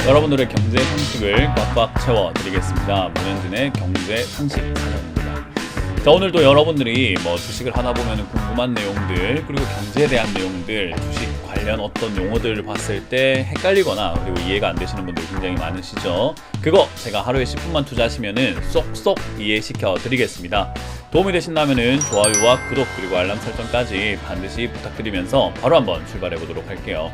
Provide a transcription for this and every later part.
여러분들의 경제 상식을 꽉꽉 채워드리겠습니다. 문현진의 경제 상식 사전입니다. 자, 오늘도 여러분들이 주식을 하다 보면 궁금한 내용들, 그리고 경제에 대한 내용들, 주식 관련 어떤 용어들을 봤을 때 헷갈리거나 그리고 이해가 안 되시는 분들 굉장히 많으시죠. 그거 제가 하루에 10분만 투자하시면은 쏙쏙 이해시켜 드리겠습니다. 도움이 되신다면은 좋아요와 구독 그리고 알람 설정까지 반드시 부탁드리면서 바로 한번 출발해 보도록 할게요.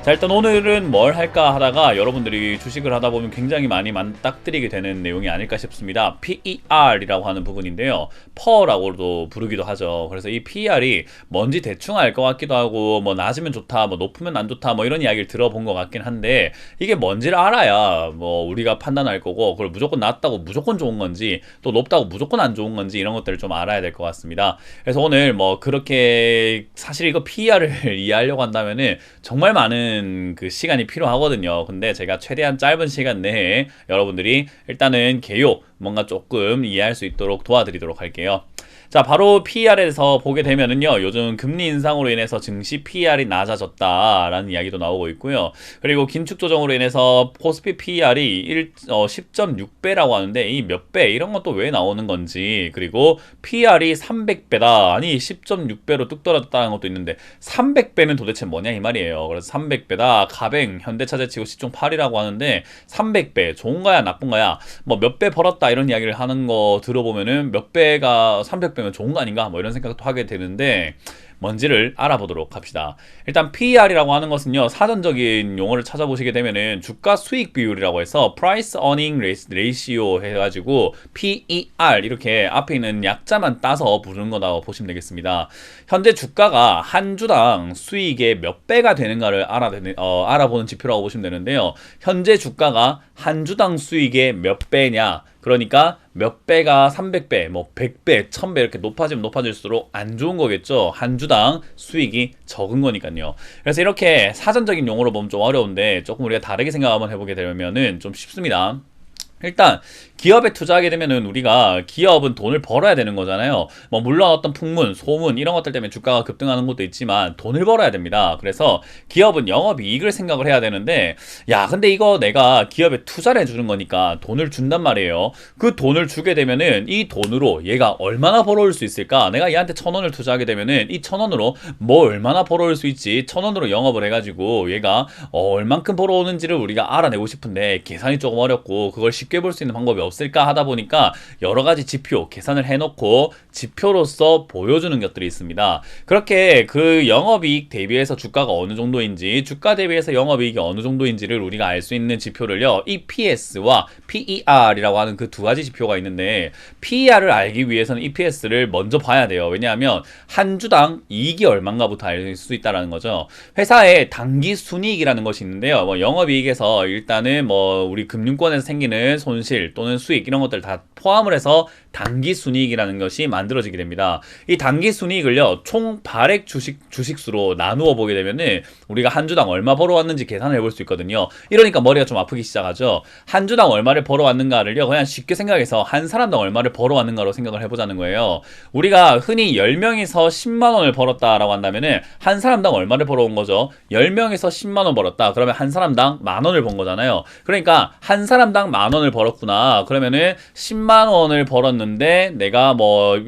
자, 일단 오늘은 뭘 할까 하다가 여러분들이 주식을 하다 보면 굉장히 많이 맞닥뜨리게 되는 내용이 아닐까 싶습니다. PER이라고 하는 부분인데요. 퍼라고도 부르기도 하죠. 그래서 이 PER이 뭔지 대충 알 것 같기도 하고, 낮으면 좋다, 높으면 안 좋다, 이런 이야기를 들어본 것 같긴 한데, 이게 뭔지를 알아야 우리가 판단할 거고, 그걸 무조건 낮다고 무조건 좋은 건지, 또 높다고 무조건 안 좋은 건지, 이런 것들을 좀 알아야 될 것 같습니다. 그래서 오늘 그렇게 사실 이거 PER을 이해하려고 한다면은 정말 많은 그 시간이 필요하거든요. 근데 제가 최대한 짧은 시간 내에 여러분들이 일단은 개요 뭔가 조금 이해할 수 있도록 도와드리도록 할게요. 자, 바로 PER에서 보게 되면은요, 요즘 금리 인상으로 인해서 증시 PER이 낮아졌다라는 이야기도 나오고 있고요. 그리고 긴축 조정으로 인해서 코스피 PER이 10.6배라고 하는데, 이 몇 배 이런 것도 왜 나오는 건지, 그리고 PER이 300배다, 아니 10.6배로 뚝 떨어졌다는 것도 있는데 300배는 도대체 뭐냐 이 말이에요. 그래서 300배다, 가뱅, 현대차제치고 시총 8이라고 하는데 300배 좋은 거야 나쁜 거야, 몇 배 벌었다 이런 이야기를 하는 거 들어보면은 몇 배가 300배면 좋은 거 아닌가 이런 생각도 하게 되는데, 뭔지를 알아보도록 합시다. 일단 PER이라고 하는 것은요, 사전적인 용어를 찾아보시게 되면은 주가 수익 비율이라고 해서 Price Earning Ratio 해가지고 PER 이렇게 앞에 있는 약자만 따서 부르는 거라고 보시면 되겠습니다. 현재 주가가 한 주당 수익의 몇 배가 되는가를 알아보는 지표라고 보시면 되는데요. 현재 주가가 한 주당 수익의 몇 배냐, 그러니까 몇 배가 300배, 100배, 1000배 이렇게 높아지면 높아질수록 안 좋은 거겠죠. 한 주당 수익이 적은 거니까요. 그래서 이렇게 사전적인 용어로 보면 좀 어려운데, 조금 우리가 다르게 생각 한번 해보게 되면은 좀 쉽습니다. 일단 기업에 투자하게 되면은 우리가, 기업은 돈을 벌어야 되는 거잖아요. 물론 어떤 풍문, 소문 이런 것들 때문에 주가가 급등하는 것도 있지만 돈을 벌어야 됩니다. 그래서 기업은 영업이익을 생각을 해야 되는데, 야 근데 이거 내가 기업에 투자를 해주는 거니까 돈을 준단 말이에요. 그 돈을 주게 되면은 이 돈으로 얘가 얼마나 벌어올 수 있을까? 내가 얘한테 1,000원을 투자하게 되면은 이 1,000원으로 얼마나 벌어올 수 있지? 1,000원으로 영업을 해가지고 얘가 얼만큼 벌어오는지를 우리가 알아내고 싶은데 계산이 조금 어렵고, 그걸 쉽게 볼 수 있는 방법이 없을까 하다 보니까 여러 가지 지표 계산을 해놓고 지표로서 보여주는 것들이 있습니다. 그렇게 그 영업이익 대비해서 주가가 어느 정도인지, 주가 대비해서 영업이익이 어느 정도인지를 우리가 알 수 있는 지표를요, EPS와 PER이라고 하는 그 두 가지 지표가 있는데, PER을 알기 위해서는 EPS를 먼저 봐야 돼요. 왜냐하면 한 주당 이익이 얼마인가부터 알 수 있다는 거죠. 회사의 단기 순이익이라는 것이 있는데요, 영업이익에서 일단은 우리 금융권에서 생기는 손실 또는 수익 이런 것들 다 포함을 해서 단기 순이익이라는 것이 만들어지게 됩니다. 이 단기 순이익을요, 총 발행 주식수로 나누어 보게 되면은 우리가 한 주당 얼마 벌어왔는지 계산을 해볼 수 있거든요. 이러니까 머리가 좀 아프기 시작하죠. 한 주당 얼마를 벌어왔는가를요, 그냥 쉽게 생각해서 한 사람당 얼마를 벌어왔는가로 생각을 해보자는 거예요. 우리가 흔히 10명에서 10만원을 벌었다라고 한다면은 한 사람당 얼마를 벌어온 거죠? 10명에서 10만원 벌었다. 그러면 한 사람당 만원을 번 거잖아요. 그러니까 한 사람당 만원을 벌었구나. 그러면은 10만원을 벌었는데 내가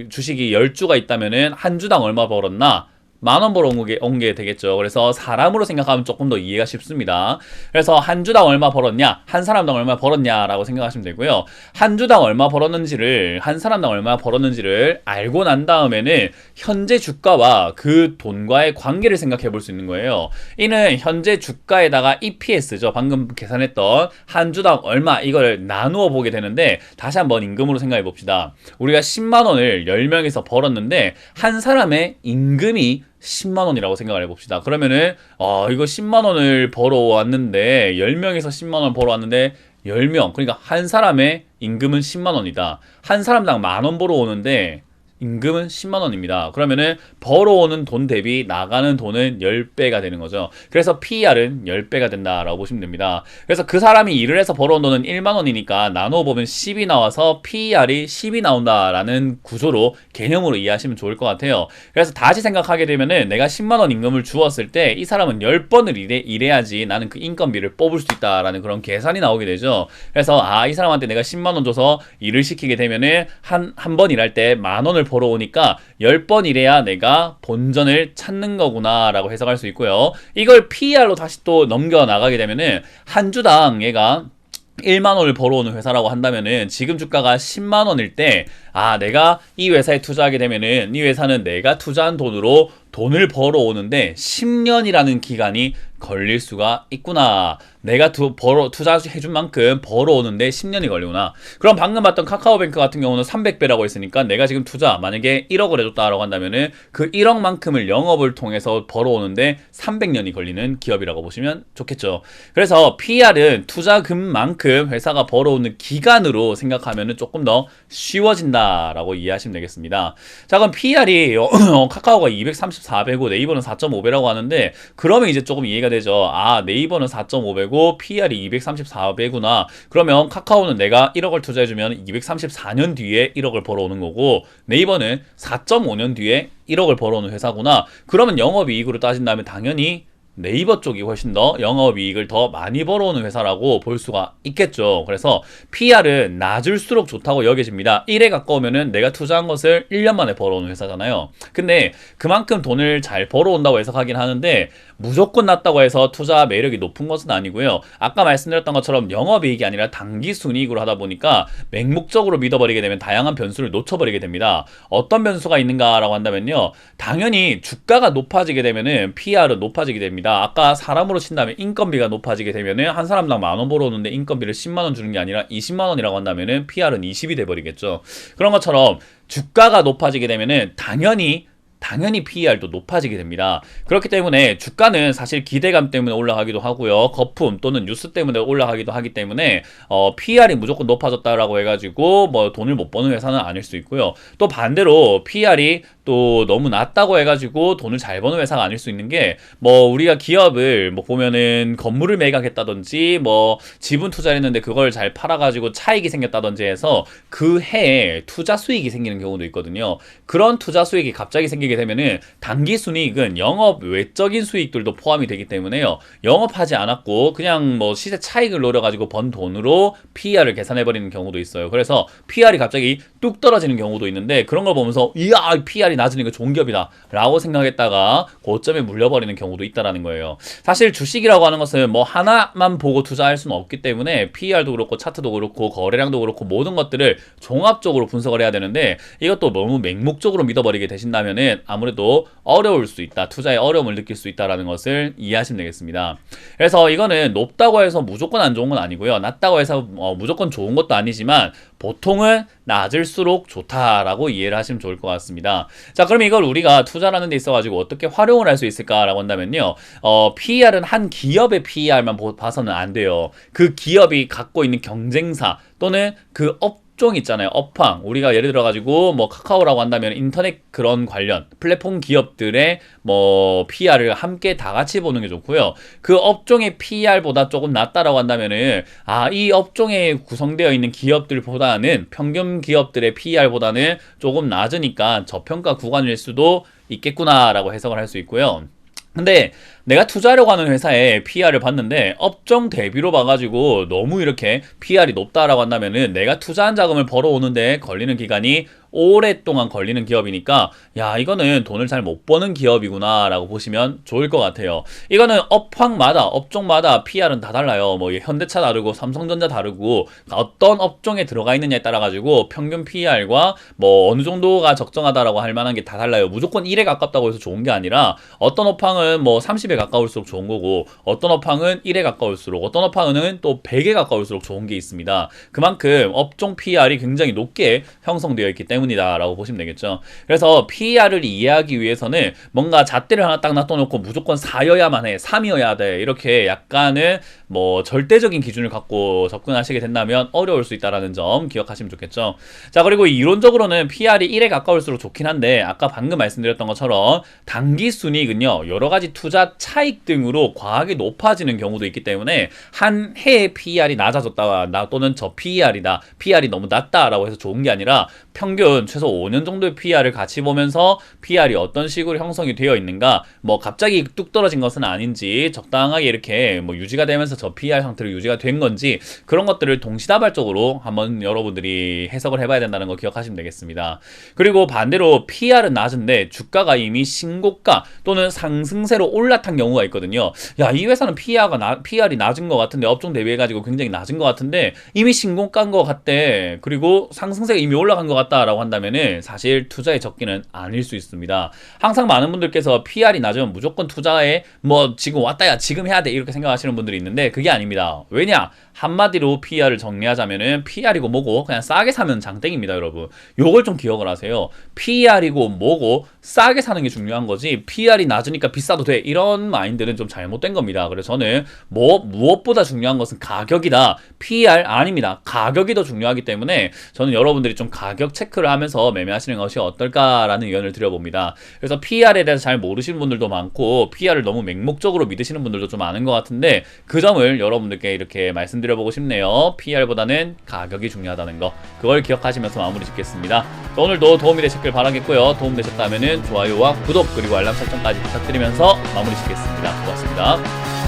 주식이 10주가 있다면은 한 주당 얼마 벌었나? 만원 벌어 온 게 되겠죠. 그래서 사람으로 생각하면 조금 더 이해가 쉽습니다. 그래서 한 주당 얼마 벌었냐, 한 사람당 얼마 벌었냐라고 생각하시면 되고요. 한 주당 얼마 벌었는지를, 한 사람당 얼마 벌었는지를 알고 난 다음에는 현재 주가와 그 돈과의 관계를 생각해 볼 수 있는 거예요. 이는 현재 주가에다가 EPS죠. 방금 계산했던 한 주당 얼마, 이걸 나누어 보게 되는데, 다시 한번 임금으로 생각해 봅시다. 우리가 10만원을 10명에서 벌었는데 한 사람의 임금이 10만원이라고 생각을 해봅시다. 그러면은 이거 10만원을 벌어왔는데, 10명에서 10만원 벌어왔는데 10명, 그러니까 한 사람의 임금은 10만원이다. 한 사람당 만원 벌어오는데 임금은 10만 원입니다. 그러면은 벌어오는 돈 대비 나가는 돈은 10배가 되는 거죠. 그래서 PER은 10배가 된다라고 보시면 됩니다. 그래서 그 사람이 일을 해서 벌어온 돈은 1만 원이니까 나누어 보면 10이 나와서 PER이 10이 나온다라는 구조로 개념으로 이해하시면 좋을 것 같아요. 그래서 다시 생각하게 되면은 내가 10만 원 임금을 주었을 때 이 사람은 10번을 일해야지 나는 그 인건비를 뽑을 수 있다라는 그런 계산이 나오게 되죠. 그래서 이 사람한테 내가 10만 원 줘서 일을 시키게 되면은 한 번 일할 때 만 원을 벌어오니까 10번 일해야 내가 본전을 찾는 거구나 라고 해석할 수 있고요. 이걸 PER로 다시 또 넘겨 나가게 되면은 한 주당 얘가 1만 원을 벌어오는 회사라고 한다면은 지금 주가가 10만 원일 때 내가 이 회사에 투자하게 되면은 이 회사는 내가 투자한 돈으로 돈을 벌어오는데 10년이라는 기간이 걸릴 수가 있구나. 내가 투자해준 만큼 벌어오는데 10년이 걸리구나. 그럼 방금 봤던 카카오뱅크 같은 경우는 300배라고 했으니까 내가 지금 만약에 1억을 해줬다라고 한다면은 그 1억만큼을 영업을 통해서 벌어오는데 300년이 걸리는 기업이라고 보시면 좋겠죠. 그래서 PER은 투자금만큼 회사가 벌어오는 기간으로 생각하면은 조금 더 쉬워진다라고 이해하시면 되겠습니다. 자, 그럼 PER이 카카오가 234배고 네이버는 4.5배라고 하는데 그러면 이제 조금 이해가 되죠. 네이버는 4.5배고 PER이 234배구나. 그러면 카카오는 내가 1억을 투자해주면 234년 뒤에 1억을 벌어오는 거고 네이버는 4.5년 뒤에 1억을 벌어오는 회사구나. 그러면 영업이익으로 따진다면 당연히 네이버 쪽이 훨씬 더 영업이익을 더 많이 벌어오는 회사라고 볼 수가 있겠죠. 그래서 PER은 낮을수록 좋다고 여겨집니다. 1에 가까우면은 내가 투자한 것을 1년 만에 벌어오는 회사잖아요. 근데 그만큼 돈을 잘 벌어온다고 해석하긴 하는데 무조건 낮다고 해서 투자 매력이 높은 것은 아니고요. 아까 말씀드렸던 것처럼 영업이익이 아니라 단기 순이익으로 하다 보니까 맹목적으로 믿어버리게 되면 다양한 변수를 놓쳐버리게 됩니다. 어떤 변수가 있는가라고 한다면요. 당연히 주가가 높아지게 되면은 PER은 높아지게 됩니다. 아까 사람으로 친다면 인건비가 높아지게 되면은 한 사람당 만 원 벌어오는데 인건비를 10만 원 주는 게 아니라 20만 원이라고 한다면은 PER은 20이 돼버리겠죠. 그런 것처럼 주가가 높아지게 되면은 당연히 PER도 높아지게 됩니다. 그렇기 때문에 주가는 사실 기대감 때문에 올라가기도 하고요. 거품 또는 뉴스 때문에 올라가기도 하기 때문에 PER이 무조건 높아졌다라고 해가지고 뭐 돈을 못 버는 회사는 아닐 수 있고요. 또 반대로 PER이 또 너무 낮다고 해가지고 돈을 잘 버는 회사가 아닐 수 있는 게 뭐 우리가 기업을 뭐 보면은 건물을 매각했다든지 뭐 지분 투자를 했는데 그걸 잘 팔아가지고 차익이 생겼다든지 해서 그 해에 투자 수익이 생기는 경우도 있거든요. 그런 투자 수익이 갑자기 생기게 되면은 단기 순이익은 영업 외적인 수익들도 포함이 되기 때문에요. 영업하지 않았고 그냥 뭐 시세 차익을 노려가지고 번 돈으로 PER을 계산해버리는 경우도 있어요. 그래서 PER이 갑자기 뚝 떨어지는 경우도 있는데 그런 걸 보면서 이야 PER이 낮으니까 좋은 기업이다 라고 생각했다가 고점에 물려버리는 경우도 있다라는 거예요. 사실 주식이라고 하는 것은 뭐 하나만 보고 투자할 수는 없기 때문에 PER도 그렇고 차트도 그렇고 거래량도 그렇고 모든 것들을 종합적으로 분석을 해야 되는데 이것도 너무 맹목적으로 믿어버리게 되신다면은 아무래도 어려울 수 있다. 투자에 어려움을 느낄 수 있다라는 것을 이해하시면 되겠습니다. 그래서 이거는 높다고 해서 무조건 안 좋은 건 아니고요. 낮다고 해서 무조건 좋은 것도 아니지만 보통은 낮을수록 좋다라고 이해를 하시면 좋을 것 같습니다. 자, 그럼 이걸 우리가 투자라는 데 있어가지고 어떻게 활용을 할 수 있을까라고 한다면요. PER은 한 기업의 PER만 봐서는 안 돼요. 그 기업이 갖고 있는 경쟁사 또는 그 업종 있잖아요. 업황. 우리가 예를 들어가지고 뭐 카카오라고 한다면 인터넷 그런 관련 플랫폼 기업들의 뭐 PER을 함께 다 같이 보는 게 좋고요. 그 업종의 PER보다 조금 낮다라고 한다면은 이 업종에 구성되어 있는 기업들보다는 평균 기업들의 PER보다는 조금 낮으니까 저평가 구간일 수도 있겠구나라고 해석을 할 수 있고요. 근데 내가 투자하려고 하는 회사에 PER을 봤는데 업종 대비로 봐가지고 너무 이렇게 PER이 높다라고 한다면은 내가 투자한 자금을 벌어오는데 걸리는 기간이 오랫동안 걸리는 기업이니까 야 이거는 돈을 잘 못 버는 기업이구나 라고 보시면 좋을 것 같아요. 이거는 업황마다 업종마다 PER은 다 달라요. 뭐 현대차 다르고 삼성전자 다르고 어떤 업종에 들어가 있느냐에 따라 가지고 평균 PER과 뭐 어느 정도가 적정하다라고 할 만한 게 다 달라요. 무조건 1에 가깝다고 해서 좋은 게 아니라 어떤 업황은 뭐 30에 가까울수록 좋은 거고 어떤 업황은 1에 가까울수록 어떤 업황은 또 100에 가까울수록 좋은 게 있습니다. 그만큼 업종 PER이 굉장히 높게 형성되어 있기 때문에 때문이다 라고 보시면 되겠죠. 그래서 PER을 이해하기 위해서는 뭔가 잣대를 하나 딱 놔둬놓고 무조건 4여야만 해, 3이어야 돼, 이렇게 약간은 뭐 절대적인 기준을 갖고 접근하시게 된다면 어려울 수 있다는 점 기억하시면 좋겠죠. 자, 그리고 이론적으로는 PER이 1에 가까울수록 좋긴 한데, 아까 방금 말씀드렸던 것처럼 단기 순이익은요, 여러 가지 투자 차익 등으로 과하게 높아지는 경우도 있기 때문에 한 해의 PER이 낮아졌다 또는 저 PER이다, PER이 너무 낮다라고 해서 좋은 게 아니라 평균 최소 5년 정도의 PER을 같이 보면서 PER이 어떤 식으로 형성이 되어 있는가, 뭐 갑자기 뚝 떨어진 것은 아닌지, 적당하게 이렇게 뭐 유지가 되면서 저 PER 상태로 유지가 된 건지, 그런 것들을 동시다발적으로 한번 여러분들이 해석을 해봐야 된다는 거 기억하시면 되겠습니다. 그리고 반대로 PER은 낮은데 주가가 이미 신고가 또는 상승세로 올라탄 경우가 있거든요. 야, 이 회사는 PER이 낮은 것 같은데, 업종 대비해가지고 굉장히 낮은 것 같은데 이미 신고가인 것 같대, 그리고 상승세가 이미 올라간 것 같다라고 한다면은 사실 투자의 적기는 아닐 수 있습니다. 항상 많은 분들께서 PER이 낮으면 무조건 투자에 뭐 지금 왔다야 지금 해야 돼 이렇게 생각하시는 분들이 있는데, 그게 아닙니다. 왜냐? 한마디로 PER을 정리하자면은 PER이고 뭐고 그냥 싸게 사면 장땡입니다, 여러분. 요걸 좀 기억을 하세요. PER이고 뭐고 싸게 사는 게 중요한 거지, PER이 낮으니까 비싸도 돼, 이런 마인드는 좀 잘못된 겁니다. 그래서 저는 무엇보다 중요한 것은 가격이다. PER 아닙니다. 가격이 더 중요하기 때문에 저는 여러분들이 좀 가격 체크를 하면서 매매하시는 것이 어떨까라는 의견을 드려봅니다. 그래서 PER에 대해서 잘 모르시는 분들도 많고 PER을 너무 맹목적으로 믿으시는 분들도 좀 많은 것 같은데, 그 점을 여러분들께 이렇게 말씀드려보고 싶네요. PER보다는 가격이 중요하다는 거, 그걸 기억하시면서 마무리 짓겠습니다. 자, 오늘도 도움이 되셨길 바라겠고요. 도움되셨다면 좋아요와 구독 그리고 알람 설정까지 부탁드리면서 마무리 짓겠습니다. 고맙습니다.